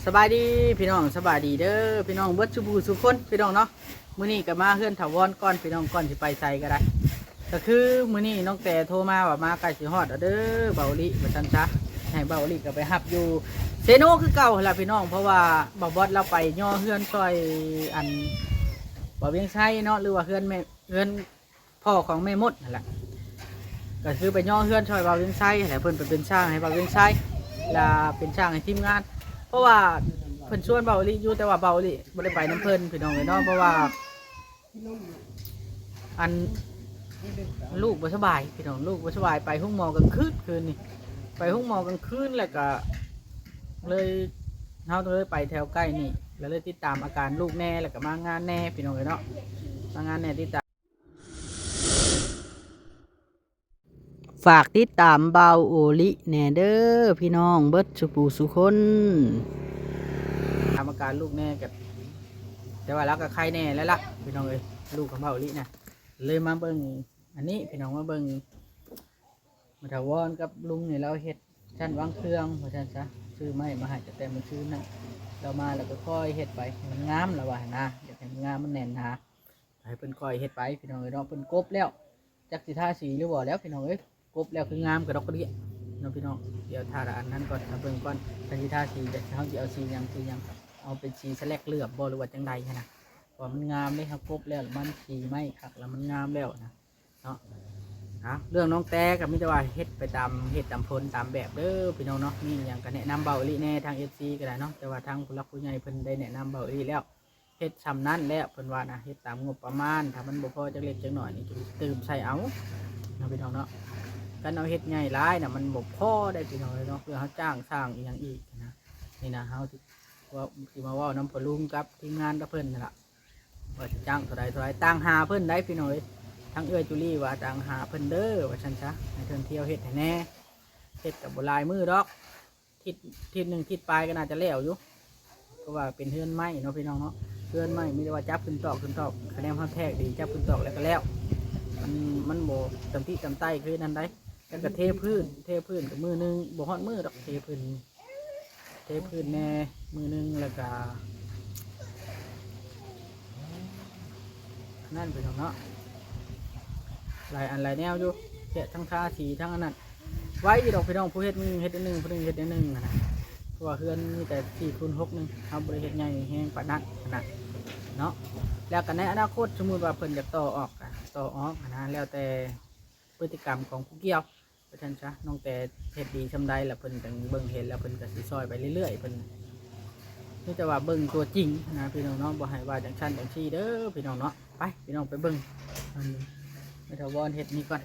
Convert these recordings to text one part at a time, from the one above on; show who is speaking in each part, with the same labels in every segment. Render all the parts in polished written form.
Speaker 1: สบายดีพี่น้องสบายดีเด้อพี่น้องเบิดสุบูสุคนพี่น้องเนาะมื้อนี้ก็มาเฮือนถาวรก่อนพี่น้องก่อนสิไปใส่ก็ได้ก็คือมื้อนี้น้องแต่โทรมาว่ามาใกล้สิฮอดแล้วเด้อเบาลิว่าซั่นซะให้เบาลิก็ไปรับอยู่เซโนคือเก่าหั่นล่ะพี่น้องเพราะว่าบ่บอสเราไปย่อเฮือนซอยอันบ่เวียงไชเนาะหรือว่าเฮือนแม่เฮือนพ่อของแม่มดนั่นแหละก็คือไปย่อเฮือนซอยบ่เวียงไชนั่นแหละเพิ่นเป็นช่างให้บ่เวียงไชและเป็นช่างให้ทีมงานเพราะว่าเพิ่นชวนเบาลิอยู่แต่ว่าเบาลิบ่ได้ไปน้ำเพิ่นพี่น้องเลยเนาะเพราะว่าอันลูกบ่สบายพี่น้องลูกบ่สบายไปห้องหมอกลางคืนนี่ไปห้องหมอกลางคืนแล้วก็เลยเฮาเลยไปแถวใกล้นี่แล้วเลยติดตามอาการลูกแน่แล้วก็มางานแน่พี่น้องเลยเนาะมางานแน่ติดตามฝากติดตามเบาโอลิแน่เด้อพี่น้องเบิดสุปูสุคนตามอาการลูกแน่กับแต่ว่าแล้วก็ใครแน่แล้วล่ะพี่น้องเลยลูกของเบาโอลินะเลยมาเบิ่งอันนี้พี่น้องมาเบิ่งมาถาวรกับลุงเนี่ยเราเฮ็ดชั้นวางเครื่องเพราะฉะนั้นซะซื้อไม้มาให้แต่มันซื้อนั่นเรามาแล้วก็ค่อยเฮ็ดไปมันงามแล้วว่านะอยากให้มันงามมันแน่นหนาให้เพิ่นค่อยเฮ็ดไปพี่น้องเอ้ยเนาะเพิ่นกบแล้วจักสิทาสีหรือบ่แล้วพี่น้องเอ้ยกบแล้วคืองามกระดอกกระเดี่ยน้องพี่น้องเดี๋ยวทาอันนั้นก่อนถ้าเบิ่งก่อนจักสิทาสีเดี๋ยวเขาจะเอาสีหยังเอาเป็นสีสแลกเลือบบ่หรือว่าจังใดนะพอมันงามเลยครับกบแล้วมันสีไม้คักแล้วมันงามแล้วนะเนาะเรื่องน้องแต่กับมิตรว่าเฮ็ดไปตามเฮ็ดตามพลตามแบบเด้อพี่น้องเนาะนี่อย่างก็แนะนำเบาอีแน่ทางFCก็ได้เนาะแต่ว่าทางผู้หลักผู้ใหญ่เพิ่นได้แนะนำเบาอีแล้วเฮ็ดซ้ำนั้นแล้วเพิ่นว่านะเฮ็ดตามงบประมาณถ้ามันบ่พอจักเล็กจักหน่อยนี่ตื่มใส่เอาเนาะพี่น้องเนาะการเอาเฮ็ดใหญ่หลายน่ะมันบ่พอได้พี่น้องเลยเนาะเพื่อเฮาจ้างสร้างอีหยังอีกนะนี่นะเฮาว่าสิมาเว้านำพ่อลุงกับทีมงานกับเพิ่นนั่นล่ะว่าสิจ้างเท่าใดต่างหาเพิ่นได้พี่น้องเอ้ยทั้งจุลี่ว่าต่างหาเพิ่นเด้อว่าซั่นซะให้เพิ่นเที่ยวเฮ็ดให้แน่เฮ็ดกับบ่หลายมือดอกทิศหนึ่งทิศปลายก็น่าจะแล้วอยู่เพราะว่าเป็นเฮือนไม้เนาะพี่น้องเนาะเฮือนไม้มีแต่ว่าจับขึ้นตอกคะแนนความแทกดีจับขึ้นตอกแล้วก็แล้วมันโบจำที่จำใต้คือนั่นได้แล้วก็เทพื้นกับมือนึงโบฮอดมือดอกเทพื้นแน่มือนึงแล้วก็นั่นพี่น้องเนาะหลายอันหลายแนวอยู่เจาะทั้งทาสีทั้งอันนั้นไว้ดอกพี่น้องผู้เฮ็ดนึงเฮ็ดนึงผู้นึงเฮ็ดนึงนะเพราะว่าเฮือนมีแต่4x6นึงทำบริเฮ็ดใหญ่แห้งปานนั้นนะเนาะแล้วกันในอนาคตสมมติว่าเพิ่นอยากต่อออกนะแล้วแต่พฤติกรรมของผู้เกี่ยวเพราะฉะนั้นจ้ะน้องแต่เฮ็ดดีชำใดแล้วเพิ่นจังเบิ่งเห็นแล้วเพิ่นก็สิซอยไปเรื่อยๆเพิ่นนี่แต่ว่าเบิ่งตัวจริงนะพี่น้องเนาะบ่ให้ว่าจังซั่นจังซี่เด้อพี่น้องเนาะไปพี่น้องไปเบิ่งไม่ถาวรเฮ็ดนี่ก่อน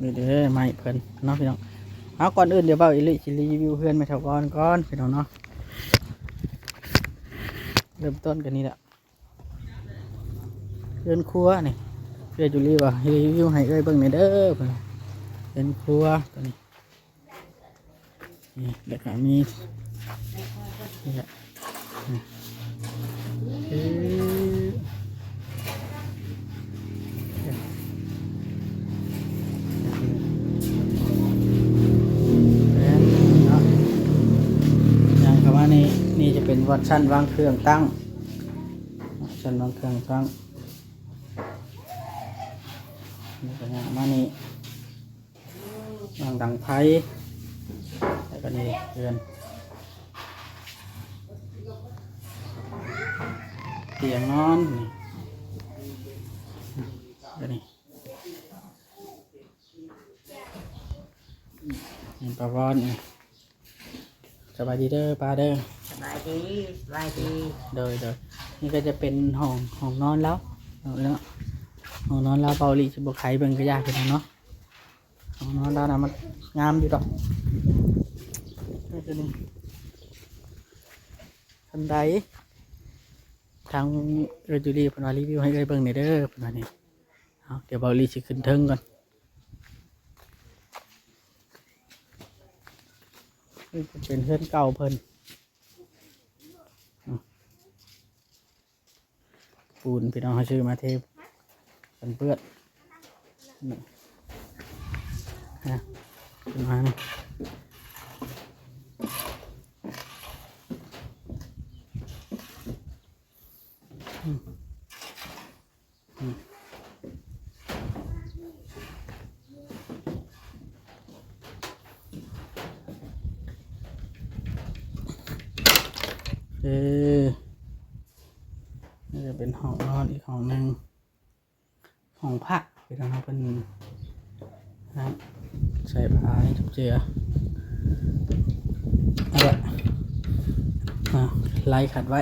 Speaker 1: นี่เด้อไม่เพิ่นเนาะพี่น้องเอาก่อนอื่นเดี๋ยวเบาอีลิสิรีวิวเพื่อนไม่ถาวรก่อนพี่น้องเนาะเริ่มต้นกันนี่แหละเรือนครัวนี่เรือจุลีว่ารีวิวให้เอ้ยเบิ่งในเด้อเพิ่นเรือนครัวตัวนี้นี่แล้วก็มีนี่แหละอย่างคำว่านี่จะเป็นวัดชั้นวางเครื่องตั้งชั้นวางเครื่องตั้งนี่ก็อย่างมานี่วางดังไพ่แล้วก็นี่เรือนเตียงนอนนี่ก็นี่นี่ปลาวอนนี่สบายดีเด้อปลาเด้อ
Speaker 2: สบายดี
Speaker 1: โดยนี่ก็จะเป็นห้องนอนแล้วเนาะห้องนอนแล้วเบาหลีจะบอกใครเบิ่งก็ยากเป็นเนาะห้องนอนแล้วนะมันงามอยู่ดอกนี่บันไดทางเรือจูรีพนวารีวิวให้ได้เบิ่งในเด้อพนวานี่เดี๋ยวเบาหลีจะขึ้นเทิงก่อนนี่เป็นเพื่อนเก่าเพิ่นปูนพี่น้องเขาชื่อมาเทปเปื้อนนะ ขึ้นมานี่นี่จะเป็นห้องนอนอีกห้องหนึ่งห้องพักไปทางนั้นเป็นนะใส่ผ้าให้ทุกเจือเอาไว้ไล่ขัดไว้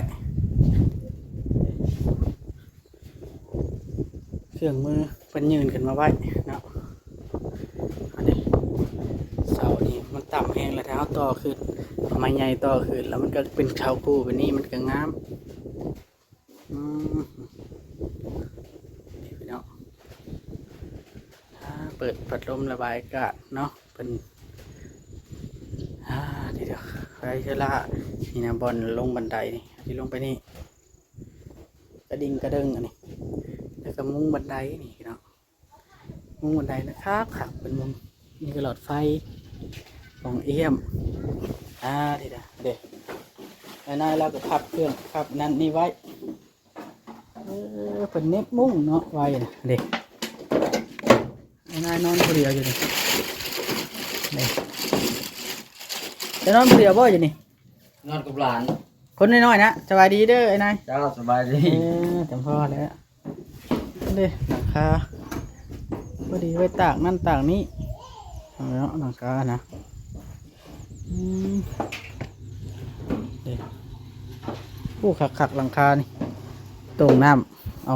Speaker 1: เครื่องมือเป็นยืนขึ้นมาไว้เนาะอันนี้เสานี่มันต่ำแห้งแล้วถ้าเอาต่อขึ้นเอาไม้ใหญ่ต่อขึ้นแล้วมันก็เป็นเสาคู่แบบนี้มันก็งามนี่พี่น้องเปิดพัดลมระบายอากาศเนาะเป็นเดี๋ยวใครเชล่านี่นะบอลลงบันไดนี่ที่ลงไปนี่กระดิ่งกระเด้งอันนี้แล้วก็มุ้งบันไดนี่พี่น้องมุ้งบันไดนะครับขับเป็นมุ้งนี่ก็หลอดไฟของเอี่ยมเดี๋ยวไอ้นายเราก็พับเครื่องพับนั่นนี่ไว้เป็นเน็บมุ้งเนาะไว้นะเด็กไอ้นายนอนคนเดียวอยู่นี่จะนอนคนเดียวบ่อยู่นี่
Speaker 2: นอนกับหลาน
Speaker 1: คนน้อยๆนะสบายดีเด้อไอ้นาย
Speaker 2: เจ้าสบายดี
Speaker 1: จำพ่อแล้วเด้หลังคาพอดีไว้ตากนั่นตากนี้เอาแล้วหลังคานะเด็กผู้ขักหลังคานี่ตรงน้ำเอา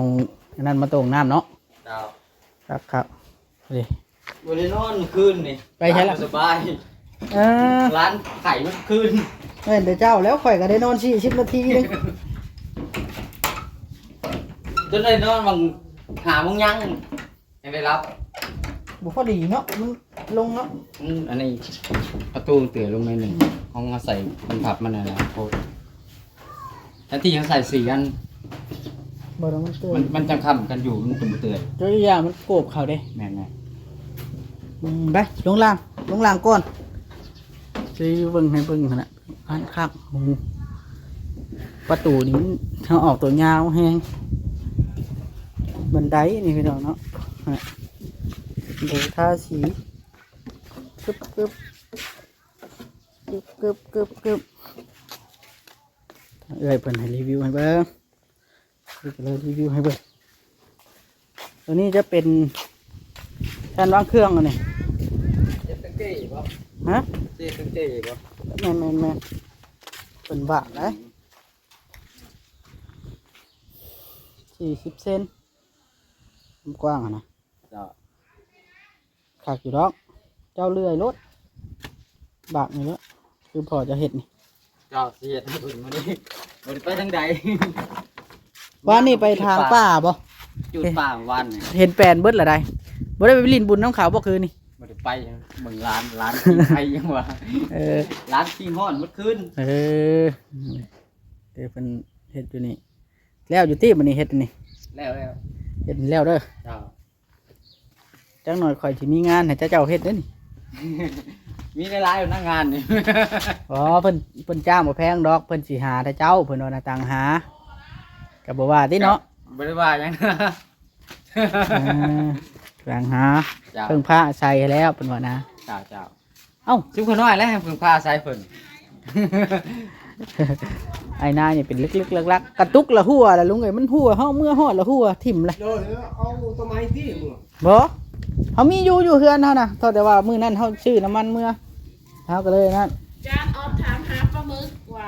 Speaker 1: อันนั้นมาตรงน้ำเนาะ
Speaker 2: เจ้า
Speaker 1: ครับเด็ก
Speaker 2: วันนี้นอนคืนนี่
Speaker 1: ไปใช่ละ
Speaker 2: สบาย ร้านไข่เมื่อคืน
Speaker 1: เห็นแต่เจ้าแล้วข่อยก็ได้นอน40 นาทีนึง
Speaker 2: จนได้นอนบางหาโมงยังได้รับ
Speaker 1: บุพอดีเนาะมันลงเนาะ
Speaker 2: อันนี้ประตูเตือนลงในหนึ่งห้องมาใส่มันผับมันอะไรโคตรแล้วที่ยังใส่4 อัน
Speaker 1: บ่ต้องมันเตือ
Speaker 2: มันจะค้ำกันอยู่มันเป็นเตือน
Speaker 1: เจ้าอย่างมันโกบเขาเด้
Speaker 2: แม่น
Speaker 1: ไปลงล่างก่อนจะเบิ่งให้เบิ่งขนาดอันคักประตูนี้มันเขาออกตัวยาวแฮงบันไดนี่พี่น้องเนาะเดี๋ยวทาสีกึบเอ้ยเพิ่นให้รีวิวให้เบิ่งเลยรีวิวให้เบิ่งตัวนี้จะเป็นการวางเครื่องอันนี้
Speaker 2: เจ็ดตะเกียบป่ะ
Speaker 1: ฮะ
Speaker 2: เจ็ดตะเกียบป่ะ
Speaker 1: แม่เป็นบาทนะ40 เซนกว้างนะ
Speaker 2: เจ้า
Speaker 1: ขากอยู่ดอกเจ้าเลื่อยรถบากนี่แล้วคือพอจะเห็ดนี่
Speaker 2: เจ้าเสียดอุ่นมาดิมันไปทางใด
Speaker 1: ว่านี่ไปทางป่าบ่
Speaker 2: จุดป่าวันนี่
Speaker 1: เห็นแปลนเบิดละได้บ่ได้ไปลินบุญน้ำขาวบ่คืนนี่
Speaker 2: มันไปเมืองร้านขี้ไทยยังวะ ร้านขี้ห้อนเมื่อคืน
Speaker 1: เดี๋ยวเป็นเห็ดอยู่นี่แล้วอยู่ที่มันนี่เห็ดนี่
Speaker 2: แล้ว
Speaker 1: เห็ดแล้วเด้อ
Speaker 2: เจ้า
Speaker 1: จังหน่อยข่อยสิมีงานให้เจ้าเฮ็ดเด้อนี่
Speaker 2: มีในร้านอยู่หน้างานนี่
Speaker 1: อ๋อเพิ่นจ้างบ่แพงดอกเพิ่นสิหาแต่เจ้าเพิ่นว่าน่ะต่างหาก็บ่ว่าติเนาะ
Speaker 2: ไม่ได้ว่ายัง
Speaker 1: ต่างหา
Speaker 2: เจ้า
Speaker 1: เพิ่งผ้าใส่แล้วเพิ่นว่านะ
Speaker 2: เจ้า
Speaker 1: เอ้า
Speaker 2: ซุปคนน้อยแล้วให้เพิ่งพาใส่เพิ่น
Speaker 1: ไอ้นายนี่เป็นลึกๆลักๆกระตุกละหัวละลุงเอ้ยมันหัวเฮาเมื่อฮอดละหัวทิ่มเลย
Speaker 3: เดี๋ยวเอาต้นไม้ที่มึง
Speaker 1: บ่เฮามีอยู่เฮือนเฮานะเท่าแต่ว่ามื้อนั้นเฮาซื้อน้ำมันเมื่อเฮาก็เลยนั่น
Speaker 4: จานออฟถามหาปลาหมึกว่า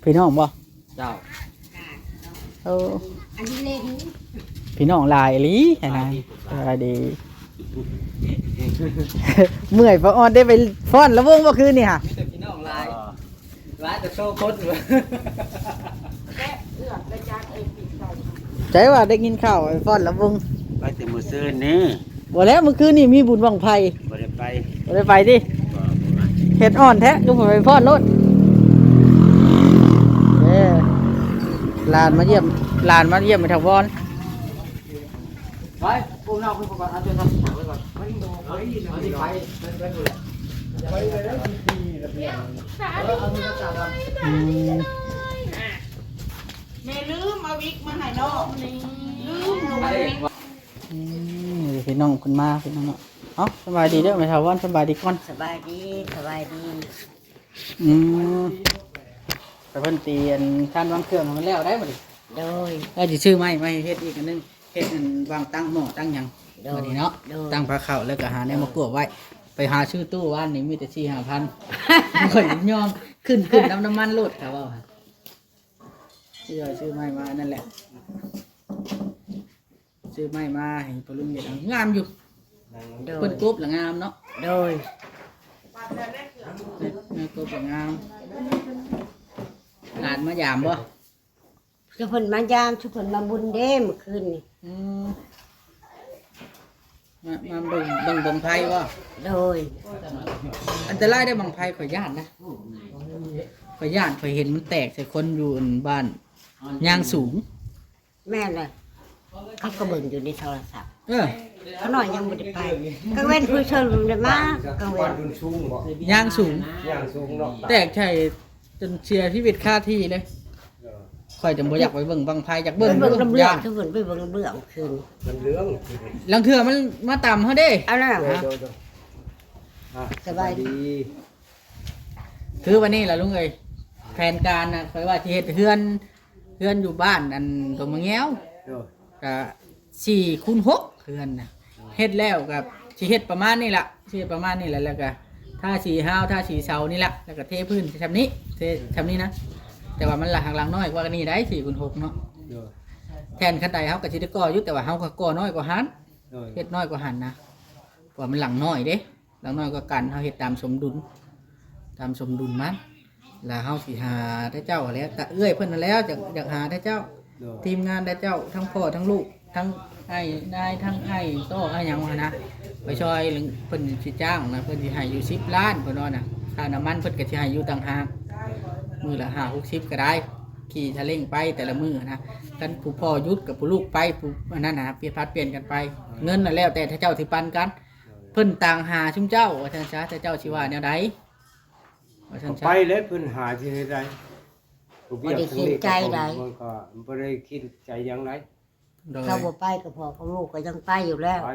Speaker 1: พี่น้องบ่
Speaker 2: เจ้า
Speaker 4: อันนี้เล็ก
Speaker 1: พี่น้องหลายอีหลีไอ้นายสวัสดี เมื่อยพอออนได้ไปฟ้อนละวงเมื่อคืนนี่ค่ะ
Speaker 2: มีแต่พี่น้องลายร้านจะโชว์คนอยู่
Speaker 4: แกะเอือกและจานปิดใส่
Speaker 1: ใจว่าได้กินข้าวไปฟ้อนละวง
Speaker 3: ไปแต่มือซื้อนี่
Speaker 1: บ่แล้วเมื่อคืนนี่มีบุญบังไฟ
Speaker 3: บ่ได้ไป
Speaker 1: บ่ได้ไปดิเฮ็ดอ่อนแท้ก็บ่ไปฟ้อนโลดหลานมาเยี่ยมไปทางวอน
Speaker 2: ไปปูนอกไปก่อนเอาตัวทำฉากไว้ก่อน
Speaker 1: เอาที่ไปไปดูแล
Speaker 3: ไปแล้วทีระเบียง
Speaker 1: อืม
Speaker 4: แม่ลืมเอาวิกมาให้น้องนี่ลืมหนูวิก
Speaker 1: พี่น้องคุณมาพี่น้องเนาะเอ้าสบายดีเด้อแม่ทาวันสบายดีก่อน
Speaker 5: สบายดีสบายดี
Speaker 1: อืมแต่เพิ่นเตียนการวางเครื่องมันแล้วได้บ่ดิ
Speaker 5: โดย
Speaker 1: แล้วสิซื้อไม้มาให้เฮ็ดอีกอันนึงเฮ็ดอันวางตั้งหม้อตั้งหยัง
Speaker 5: โด
Speaker 1: บั
Speaker 5: ย
Speaker 1: ดนี้เนาะ
Speaker 5: โดย
Speaker 1: ตั้งผ้าขาวแล้วก็หาแนวมากวบไว้ ไปหาชื่อตู้ว่านนี่มีแต่ 4-5,000 ข่อยยอมขึ้นน้ำมันโลดครับว่าชื่อไม้มานั่นแหละซื้อไม้มาให้ปลุงเฮ็ดเอางามอยู่
Speaker 5: โด
Speaker 1: เพิ่
Speaker 5: ย
Speaker 1: นกบละงามเนาะ
Speaker 5: โดย
Speaker 1: กบละงามหลานมายามบ่
Speaker 5: ชุพนมายามชุพนมาบุญเด้เมื่อคืนนี่
Speaker 1: อืมมาเบิ่งบังไพ่บ่
Speaker 5: โดย
Speaker 1: อันตรายได้บังไพ่ข่อยย่านนะข่อยย่านข่อยเห็นมันแตกใส่คนอยู่อันบ้านยางสูง
Speaker 5: แม่เลยเขาก็เบิ่งอยู่ในโทรศัพท์
Speaker 1: เออ
Speaker 5: เขาหน่อยยังไม่ได้ไปกังเว้นผู้ชนได้มากังเว้
Speaker 3: บ้าน นดุนสูงบ่
Speaker 1: ยางสูง
Speaker 3: ย่างสูงเนาะ
Speaker 1: แตกใช่จนเชียร์ชีวิตค่าที่เลยข่อยจะบ่อยากไปเบิ่งบังไพ่อยาก
Speaker 5: ไป
Speaker 1: เบิ่ง
Speaker 5: เบิ่งลำเลือง
Speaker 1: ย่าน
Speaker 5: ชุพนไปเบิ่งลำเลืองคืน
Speaker 3: มันเรื่อง
Speaker 1: ลังเทื่อมันมาต่ำเฮาเด้
Speaker 5: เอาแล้ว
Speaker 3: โดยสบายดี
Speaker 1: คือวันนี้ล่ะลุงเอ้ยแผนการน่ะข่อยว่าสิเฮ็ดเฮือนอยู่บ้านอันตรงมะแง้ว
Speaker 3: โดย
Speaker 1: ก็4x6เฮือนน่ะเฮ็ดแล้วกับสิเฮ็ดประมาณนี้ล่ะสิเฮ็ดประมาณนี้แหละแล้วก็ถ้าสีห้าวถ้าสีเสานี่ล่ะแล้วก็เทพื้นชำนี้เทชำนี้นะแต่ว่ามันหลังน้อยกว่านี้ได้4x6เนาะ
Speaker 3: โดย
Speaker 1: แทนคันใดเฮาก็สิได้ก่ออยู่แต่ว่าเฮาก็ก่อน้อยกว่าหัน
Speaker 3: โดย
Speaker 1: เฮ็ดน้อยกว่าหันนะเพราะว่ามันหลังน้อยเด้หลังน้อยกว่ากันเฮาเฮ็ดตามสมดุลมันแล้วเฮาสิหาได้เจ้าแล้วตะเอื้อยเพิ่นนั่นแล้วอยากหาได้เจ้า
Speaker 3: โดย
Speaker 1: ทีมงานได้เจ้าทั้งพ่อทั้งลูกทั้งไอ้นายทั้งไอ้โต้ไอ้หยังวะนะไปช่วยเพิ่นสิจ้างนะเพิ่นสิให้อยู่10 ล้านเพิ่นว่าน่ะค่าน้ำมันเพิ่นก็สิให้อยู่ต่างหากมื้อละ5-60ก็ได้ขี่ทะเล่งไปแต่ละมื้อนะกันผู้พ่อหยุดกับผู้ลูกไปผู้อันนั้นน่ะเปลี่ยนพัดเปลี่ยนกันไป เงินน่ะแล้วแต่ถ้าเจ้าสิปันกัน เพิ่นต่างหาชุมเจ้าว่าซั่นซะแต่เจ้าสิว่าแนวใดว่าซั่นซะ
Speaker 3: ไปแล้วเพิ่นหาที่ใดมันก็บ่ได้คิดใจอย่างไร
Speaker 1: โดย
Speaker 5: เขาบ่ไปก็พอของลูกก็ยังไปอยู่แล้ว
Speaker 3: ไป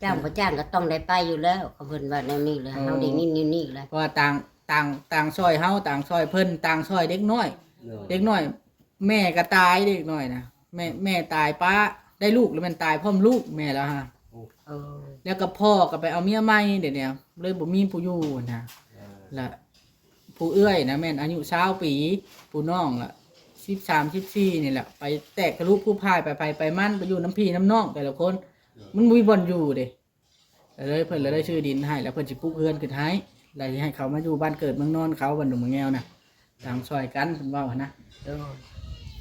Speaker 5: จ้างบ่จ้างก็ต้องได้ไปอยู่แล้วเขาเพิ่นว่าแนวนี้เลยเฮาได้ยินนี่แหละ
Speaker 1: เพราะว่าต่างซอยเฮาต่างซอยเพิ่นต่างซอยเด็กน้อย
Speaker 3: โดย
Speaker 1: เด็กน้อย แม่ก็ตายเด็กน้อยนะแม่ตายป้าได้ลูกแล้วมันตายพร้อมลูกแม่แล้วฮะ
Speaker 5: เออ
Speaker 1: แล้วก็พ่อก็ไปเอาเมียใหม่เดี๋ยวนี้เลยบ่มีผู้อยู่นะและผู้เอื้อยนะแม่นอายุ20 ปีผู้น้องล่ะ13-14นี่แหละไปแตกทะลุผู้พายไปมันไปอยู่น้ำพี่น้ำน้องแต่ละคน มันบ่มีบ่อนอยู่เด้เลยเพิ่นเลยได้ชื่อดินให้แล้วเพิ่นสิปลูกเรือนขึ้นให้แล้วสิให้เขามาอยู่บ้านเกิดเมืองนอนเขาบ้านดงมะแงวน่ะต่างซอยกันเพิ่นว่าหั่นนะ
Speaker 5: โดย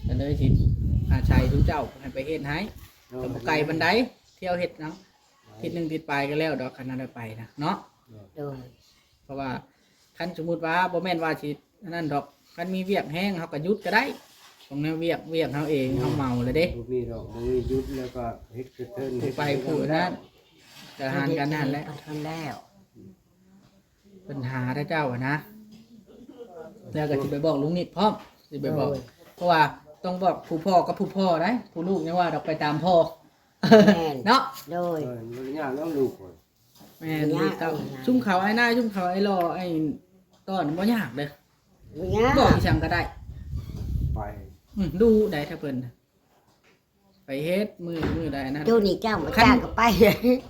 Speaker 1: ก็เลยสิอาชัยทุกเจ้าให้ไปเฮ็ดให้แต่บ่ไกลบันไดเที่ยวเฮ็ดเนาะทิศหนึงทิศปลายก็แล้วดอกคันนั้นได้ไปนะเนาะ
Speaker 5: โดย
Speaker 1: เพราะว่าคันสมมุติว่าบ่แม่นว่าสิอันนั้นดอกคันมีเวียกแห้งเฮาก็หยุดก็ได้ตรงนั้นเวียกเฮาเองเฮาเมาเลยเด้
Speaker 3: บ่มีดอกบ่มีหยุดแล้วก็เฮ็ดกระเทิน
Speaker 1: ไปผู้นั้นก็หานกันนั่นแหละ
Speaker 5: ทำแล้ว
Speaker 1: ปัญหาได้เจ้าอะนะแล้วก็สิไปบอกลุงนิดพร้อมสิไปบอก เพราะว่าต้องบอกผู้พ่อกับผู้พ่อได้ผู้ลูกเนี่ยว่าดอกไปตามพ่อ เนาะ
Speaker 5: โดย
Speaker 3: มันยากแล้วลูกคน
Speaker 1: แม่ลูกเต้าชุ่มเขาไอ้หน้าชุ่มเขาไอ้รอไอ้ต้อนบ่ยากเลย
Speaker 5: มีงา
Speaker 1: บอกอีช่างก็ได้
Speaker 3: ไป
Speaker 1: ดูได้ถ้าเพิ่นไปเฮ็ดมือได้นะ
Speaker 5: เจ้านี่จ้างบ่จ้างก็ไป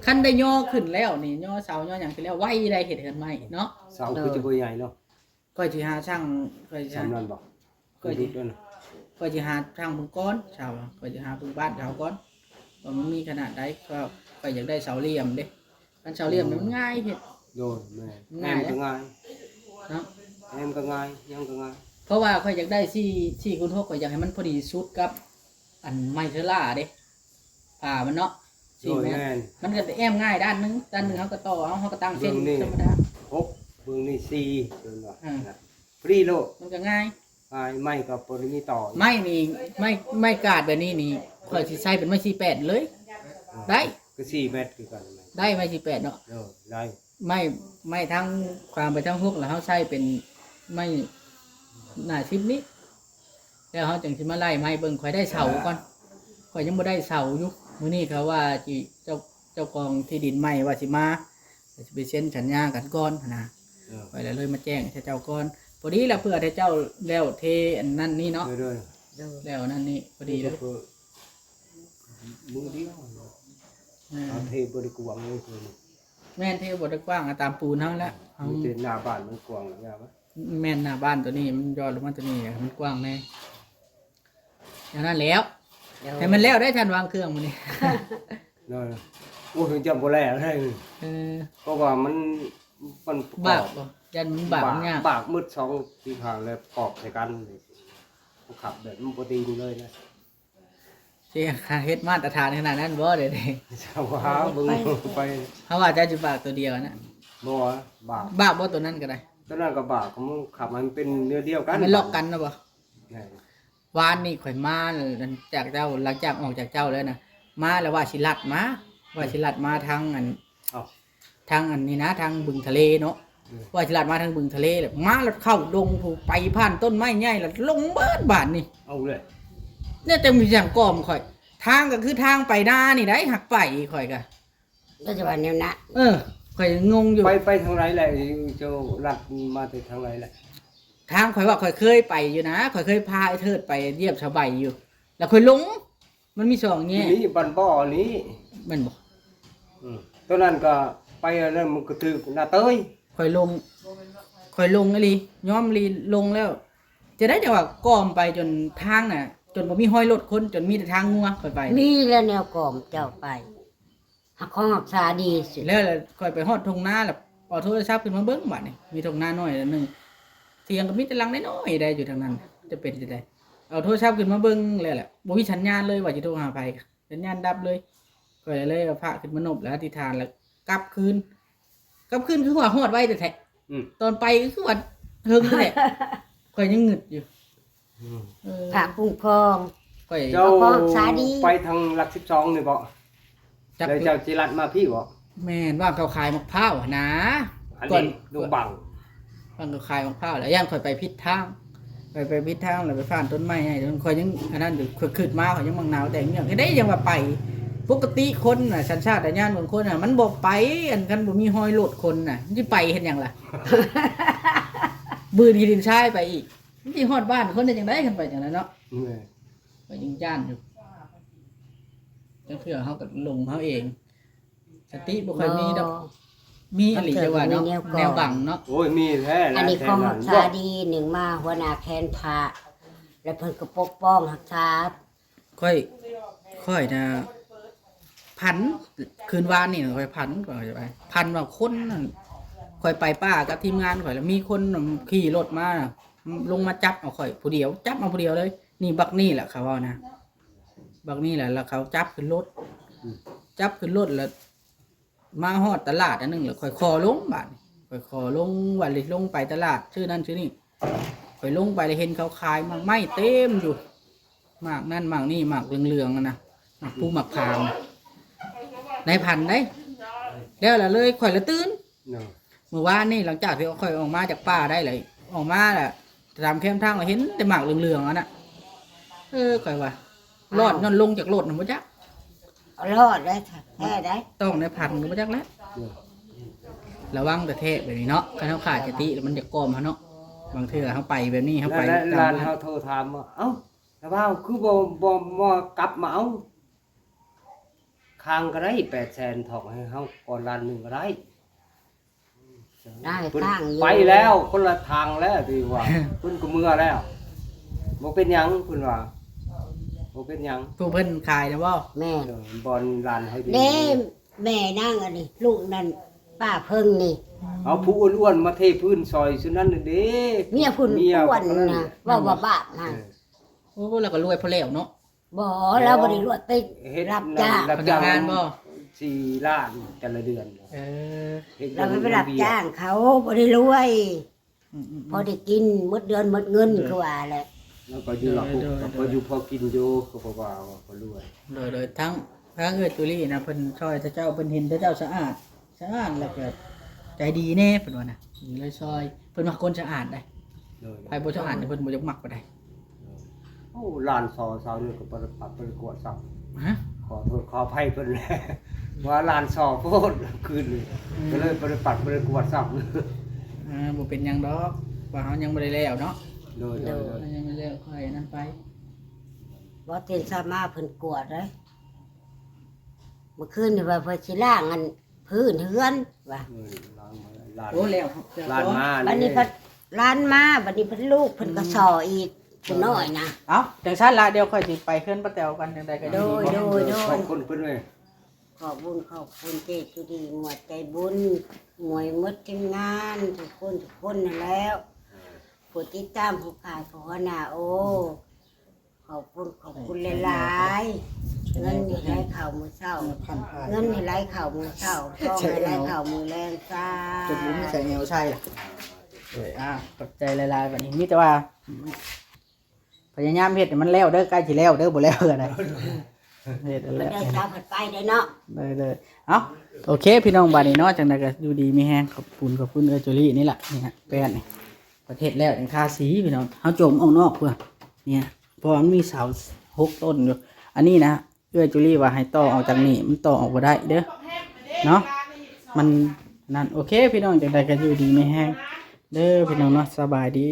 Speaker 1: คันได้ย่อขึ้นแล้วนี่ย่อเสาย่อหยังขึ้นแล้วไว้ได้เฮ็ดเฮือนใหม่เนาะ
Speaker 3: เสาคือจะบ่ใหญ่เนาะ
Speaker 1: ก็สิหาช่างก็สิหา
Speaker 3: สำนันบ่ก็ดีด้วยนะ
Speaker 1: ก็จะหาทางบุงก้อนชาวก็จะหาบุงบ้านชาวก้อนว่ามันมีขนาดใดก็อยากได้เสาเหลี่ยมเด้การเสาเหลี่ยมนี่มันง่ายเห็ด
Speaker 3: โดนแม่
Speaker 1: ง่าย
Speaker 3: แอมก็ง่าย
Speaker 1: เนาะ
Speaker 3: แอมก็ง่ายยังก็ง่าย
Speaker 1: เพราะว่าข่อยอยากได้4x6ก็อยากให้มันพอดีชุดกับ อันไมเทอร่าเด้ผ่ามันเนาะ
Speaker 3: โดน
Speaker 1: 4 เมตร
Speaker 3: แม่น
Speaker 1: มันก็แอมง่ายด้านหนึงเขาก็ต่อเขาก็ตั้งเส้น
Speaker 3: เรื่องนี้
Speaker 1: ธรรมดา
Speaker 3: 6เบิ่งนี่4เดินว่า
Speaker 1: อืม
Speaker 3: ฟรีโลด
Speaker 1: มันก็ง่าย
Speaker 3: ไม่ก็บ่ได้มีต่อ
Speaker 1: ไม่นี่ไม่กาดแบบนี้นี่ข่อยสิใช้เป็นไม้48เลย ได้
Speaker 3: ก็4เมตรคือกันแม่
Speaker 1: ได้ไม่18เนาะ
Speaker 3: ได้
Speaker 1: ไม่ทั้งความไปทั้งพวกแล้วเขาใช้เป็นไม่หน้าชิปนี้แล้วเขาจังสิมาไล่ไม้เบิ่งข่อยได้เสาก่อนข่อยยังบ่ได้เสาอยู่มื้อนี้เขาว่าจิเจ้ากองที่ดินใหม่ว่าสิมาจะไปเซ็นสัญญากันก่อนนะข่อยเลยมาแจ้งให้เจ้าก่อนพอดีแล้วเพื่อให้เจ้าแล้วเทอันนั้นนี่เนาะ
Speaker 3: เด้อ
Speaker 1: แล้วนั่นนี่พอดีแล้ว
Speaker 3: มือเดียวเอาเทบริกวางเลยคือ
Speaker 1: แม่นเทบ่ได้กว้างตามปูนเฮาแล้วเฮา
Speaker 3: มันเป็นหน้าบ้านมันกว้างหรือไงวะ
Speaker 1: แม่นหน้าบ้านตัวนี้มันยอดลงมาตัวนี้มันกว้างแน่อย่างนั้นแล้วแต่มันแล้วได้ทันวางเครื่องมื้อนี้
Speaker 3: เนาะโอ้ยจำบ่แล้วได้ เพราะว่ามัน
Speaker 1: บากบ่ยันมันบากมันยาก
Speaker 3: บากมืด2ทีข้างแล้วปอกใส่กันขับแบบมันบ่ดีเลยนะ
Speaker 1: สิเฮ็ดมาตรฐานขนาดนั้นบ่เด้
Speaker 3: ชาวหาเบิ่งไป
Speaker 1: เพราะว่าจะสิบากตัวเดียวนะ
Speaker 3: บ่บาก
Speaker 1: บากบ่ตัวนั้นก็ได้
Speaker 3: ตอนนั้นก็บากมันขับมันเป็นเนื้อเดียวกัน
Speaker 1: มันล็อกกันนะบ่
Speaker 3: นี่
Speaker 1: วานนี่ข่อยมาจากเจ้าหลังจากออกจากเจ้าแล้วนะมาแล้วว่าสิลัดมาทางอัน
Speaker 3: เอ้า
Speaker 1: ทางอันนี้นะทางบึงทะเลเนาะว่าสิลัดมาทางบึงทะเลแล้วมาแล้วเข้าดงผูไปผ่านต้นไม้ใหญ่แล้วลงเบิดบ้านนี่
Speaker 3: เอาเลย
Speaker 1: เนี่ยจะมีอย่างกอมข่อย ทางก็คือทางไปหน้านี่ได้หักไปข่อยก็
Speaker 5: ปัจจุบันนี้นะ
Speaker 1: ข่อยงงอยู่
Speaker 3: ไปทางไหนแหละเจ้าลัดมาถึงทางไหนแหละ
Speaker 1: ทางข่อยว่าข่อยเคยไปอยู่นะข่อยเคยพาไอ้เทิดไปเยียบชาวใบอยู่ แล้วข่อยหลงมันมีสองแง่
Speaker 3: นี่บ้านบ่อนี้
Speaker 1: แมันบอก
Speaker 3: ตอนนั้นก็ไปแล้วมันก็ถือหน้าเต้ย
Speaker 1: ข่อยลงอะไรย้อมลีลงแล้ว จะได้แต่ว่ากอมไปจนทางน่ะ จนบ่มีห้อยรถคนจนมีแต่ทางงัวข่อยไป
Speaker 5: มีแล้วแนวกล่อมเจ้าไปหักของหักษาดีสิ
Speaker 1: แล้วข่อยไปฮอดทงนาแล้วเอาโทรศัพท์ขึ้นมาเบิ่งบัดนี่มีทงนาน้อยอันหนึงเสียงก็มีแต่ลังน้อยๆได้อยู่ทางนั้น จะเป็นจังได๋เอาโทรศัพท์ขึ้นมาเบิ่งแล้วแหละบ่มีสัญญาณเลยว่าสิโทรหาไผสัญญาณดับเลยข่อยเลยเอาพระขึ้นมานบแล้วอธิษฐานแล้วกลับคืนคือว่าฮอดไว้แต่แท้ ตอนไปก็คือว่าเฮิงแหละ ข่อยยังหงึดอยู่
Speaker 5: ผักคุ้มครอง
Speaker 1: ข่อย
Speaker 3: เจ้า
Speaker 5: พ่อสาดี
Speaker 3: ไปทางหลัก12นี่บ่
Speaker 1: จับ
Speaker 3: แล้วเจ้าจิรัตมาพี่บ่
Speaker 1: แม่นว่าเขาขายมะพร้าวอะนะ
Speaker 3: อัน
Speaker 1: ก่อน
Speaker 3: นี้ลูกบัง
Speaker 1: ว่างเขาขายมะพร้าวแล้วย่างข่อยไปผิดทางไปผิดทางแล้วไปผ่านต้นไม้ให้ข่อยยังอันนั้นอยู่ข่อยขึ้นมาข่อยยังมังนาวแต่งอย่างได้ยังว่าไป ปกติคนน่ะสัญชาตญาณของคนน่ะมันบ่ไปอันคันบ่มีห้อยโลดคนน่ะมันสิไปเฮ็ดหยังล่ะ บืนที่ดินชายไปอีกมันสิฮอดบ้านคนได้จังได๋กันไปจังนั้นเนาะ ก็ยิงจ้านอยู่จังเพื่อเขากับลงเขาเอง สติบุคคลมีดอกมีอะไรจะว่าเนาะแนวบังเนาะ
Speaker 3: โอ้ยมีแท้
Speaker 5: อันนี้
Speaker 3: แท้
Speaker 5: ของ
Speaker 3: นั้
Speaker 5: หั
Speaker 3: น
Speaker 5: กษาดีหนึ่งมาหัวหน้าแคนพระแล้วเพิ่นก็ปกป้องหักษา
Speaker 1: ค่อยนะพันคืนวานนี่ค่อยพันก่อนจะไปพันว่าคนนั่นค่อยไปป้ากับทีมงานค่อยแล้วมีคนขี่รถมาลงมาจับเอาค่อยผู้เดียวจับเอาผู้เดียวเลย นี่บักนี่แหละเขาว่านะบักนี่แหละแล้วเขาจับขึ้นรถแล้ว มาฮอดตลาดอันนึงแล้วค่อยคอลงบาดค่อยคอลงวันเลยลงไปตลาดชื่อนั่นชื่อนี่ค่อยลงไปเลยเห็นเขาขายมากไม่เต็มอยู่มากนั่นมากนี่มากเหลืองๆนะหมากปูหมากพางในพันได้แล้วล่ะเลยค่อยละตื่น
Speaker 3: เนาะ
Speaker 1: เมื่อวานนี่หลังจากที่ค่อยออกมาจากป่าได้เลยออกมาแหละตามเข้มทางเราเห็นแต่หมากเหลืองๆนั่นน่ะค่อยว่ารอดนอนลงจากรถนะพ่อจ๊ะ
Speaker 5: เอารอดได้ค่ะแท้ได้
Speaker 1: ต้องในพันนะพ่อจ๊ะแล้วระวังแต่เทศแบบนี้เนาะการเขาขาดสติแล้วมันจะกลอมเขาเนาะบางทีเขาไปแบบนี้เขาไป
Speaker 3: แล้วร้านเฮาโทรถามว่าเอ้าแต่ว่าคือบ่กลับมาเอาค้างก็ได้800,000ถอกให้เฮาก่อนล้านหนึงก็ได้
Speaker 5: ได้
Speaker 3: เพิ่น
Speaker 5: ข้างอยู่
Speaker 3: ไปแล้วคนละทางแล้วที่ว่า เพิ่นก็เมื่อแล้วบ่เป็นหยังเพิ่นว่าบ่เป็นหยัง
Speaker 1: ผู้เพิ่นขายนะว่า
Speaker 5: แม่
Speaker 3: บอลร้านให้ดี
Speaker 5: เด้แม่นั่งอันนี้ลูกนั่นป้าเพิ่งนี่
Speaker 3: เอาผู้อ้วนๆมาเทพื้นซอยซุนั้นน่ะเด้
Speaker 5: เมียพุ่นอ้วนนะว่าว่าบ้านะ
Speaker 1: โอ้เราก็รวยพอแล้วเนาะ
Speaker 5: บ่เราบ่ได้รวดไป
Speaker 3: เฮ็ด
Speaker 5: รับจ้าง
Speaker 1: พนักงานบ่
Speaker 3: 4 ล้านแต่ละเดือน
Speaker 1: เออ
Speaker 3: ฮ็ด
Speaker 5: เราไปรับจ้างเขาบ่ได้รวย พอได้กินหมดเดือนหมดเงินคือว่าแหละ
Speaker 3: แล้วก็อยู่หลักก็อยู่พอกินอยู่ก็บ่ว่าก็รวย
Speaker 1: โดยทั้ง พระเอื้อจุลี่นะเพิ่นช่วยเจ้าเพิ่นเห็นเจ้าสะอาดแล้วก็ใจดีแน่เพิ่นว่านะเลยซอยเพิ่นว่าคนสะอาดได้
Speaker 3: โดย
Speaker 1: ไผบ่สะอาดนี่เพิ่นบ่อยากมักปานใด
Speaker 3: โอ้ลานซอสาวนี่ก็ประปัดประกวดซับ
Speaker 1: ฮะ
Speaker 3: ขอโทษขออภัยเพิ่นแหละว่าลานซอโพดคืนนี้ก็เลยประปัดประกวดซับ
Speaker 1: บ่เป็นหยังดอกว่าเฮายังบ่ได้แล้วเนาะ
Speaker 3: โดย
Speaker 1: เฮายังไม่แล้วค่อยนั่นไป
Speaker 5: บ่เต็นซามาเพิ่นกวดเลยเมื่อคืนนี่ว่าเพิ่นสิล้างอันพื้นเฮือนว่า
Speaker 3: ลาน
Speaker 1: โอ้แล้ว
Speaker 3: ลานมา
Speaker 5: บัดนี้เพิ่นร้านมาบัดนี้เพิ่นลูกเพิ่นก็สออีกผู้น้อยนะ
Speaker 1: เอ้าจังซั่นล่ะเดี๋ยวค่อยสิไปเคลื่อนป้าแตวกันจังใดก็
Speaker 5: โดย
Speaker 3: ขอบคุณเพิ่นเลย
Speaker 5: ขอบคุณเจตุดีหมวดใจบุญหมวยมดทีมงานทุกคนนั่นแล้วผู้ติดตามผู้ขายของหัวหน้าโอขอบคุณหลายๆเงินนี่ไหลเข่ามือเศร้า
Speaker 1: พัน
Speaker 5: เงินนี่ไหลเข่ามือเศร้าทองนี่ไหลเข่ามือแรงจ้า
Speaker 1: จุดนี้ไม่ใส่แนวใช่ล่ะขอบใจหลายๆบัดนี้มีแต่ว่าพยายามเฮ็ดให้มันแล้วเด้อใกล้สิแล้วเด้อบ่แล้วก็ได้เฮ็ด
Speaker 5: มัน
Speaker 1: แล้ว
Speaker 5: ได้สาวผัดไปได้เนาะ
Speaker 1: เลยเอ้าโอเคพี่น้องบัดนี้เนาะจังได๋ก็อยู่ดีมีแฮงขอบคุณเออจูลี่นี่ล่ะนี่ฮะแป้นนี่ประเทศแล้วจังทาสีพี่น้องเฮาจมออกนอกเพื่อเนี่ยเพราะมันมีเสา6ต้นอยู่อันนี้นะเออจูลี่ว่าให้ต่อออกจากนี่มันต่อออกบ่ได้เด้อเนาะมันนั่นโอเคพี่น้องจังได๋ก็อยู่ดีมีแฮงเด้อพี่น้องเนาะสบายดี